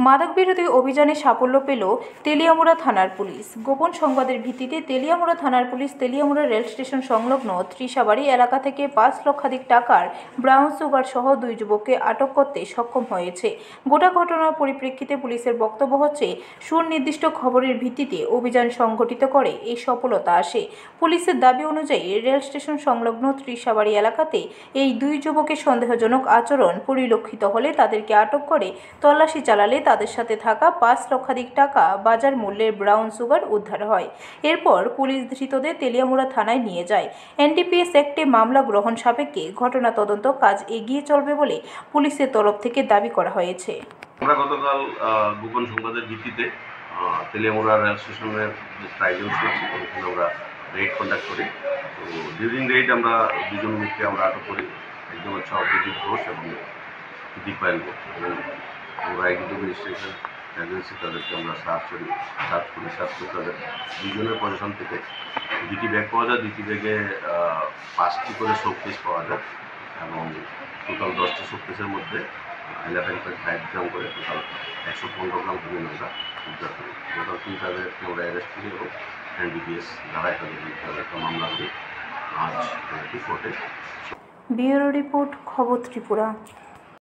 মাদক বিরোধী অভিযানে সাফল্য পেল তেলিয়ামুড়া থানার পুলিশ। গোপন সংবাদের ভিত্তিতে তেলিয়ামুড়া থানার পুলিশ তেলিয়ামুড়া রেল স্টেশন সংলগ্ন ত্রিশাবাড়ি এলাকা থেকে 5 লক্ষাধিক টাকার ব্রাউন সুগার সহ 2 যুবককে আটক করতে সক্ষম হয়েছে। গোটা ঘটনার পরিপ্রেক্ষিতে পুলিশের বক্তব্য হচ্ছে, সুনির্দিষ্ট খবরের ভিত্তিতে অভিযান সংগঠিত করে এই সফলতা আসে। পুলিশের দাবি অনুযায়ী রেল স্টেশন সংলগ্ন ত্রিশাবাড়ি এলাকাতে এই 2 যুবকের সন্দেহজনক আচরণ পরিলক্ষিত হলে তাদেরকে আটক করে তল্লাশি চালালে তাদের সাথে থাকা 5 লক্ষাধিক টাকা বাজার মূল্যের ব্রাউন সুগার উদ্ধার হয়। এরপর পুলিশ ধৃতদের তেলিয়ামুড়া থানায় নিয়ে যায়। এনডিপিএস অ্যাক্টে মামলা গ্রহণ সাপেক্ষে ঘটনা তদন্ত কাজ এগিয়ে চলবে বলে পুলিশের তরফ থেকে দাবি করা হয়েছে। আমরা গতকাল গোপন সংবাদের ভিত্তিতে তেলিয়ামুড়া রেল স্টেশনের যে ট্রাইজেল ছিল ওখানে আমরা রেড কন্ডাক্ট করি। তো ডিউরিং রেড আমরা 2 জন লোককে আমরা আটক করি। একজন হচ্ছে অভিজিৎ ঘোষ এবং দীপায়ন ঘোষ, এবং আমরা এগ্রিকালচার স্টেশন এজেন্সি তাদেরকে আমরা সার্চ করি তাদের 2 জনের পজিশন থেকে 2টি ব্যাগ পাওয়া যায়। 2টি ব্যাগে 5টি করে শোপিস পাওয়া যায় এবং টোটাল 10টি শোপিসের মধ্যে 11.5 গ্রাম করে টোটাল 115 গ্রাম হিরোইন আমরা উদ্ধার করি। টোটাল 3 আমরা অ্যারেস্ট করি এবং এনডিপিএস ধারায় তাদেরকে মামলা করি আজ কোর্টে। ব্যুরো রিপোর্ট, খবর ত্রিপুরা।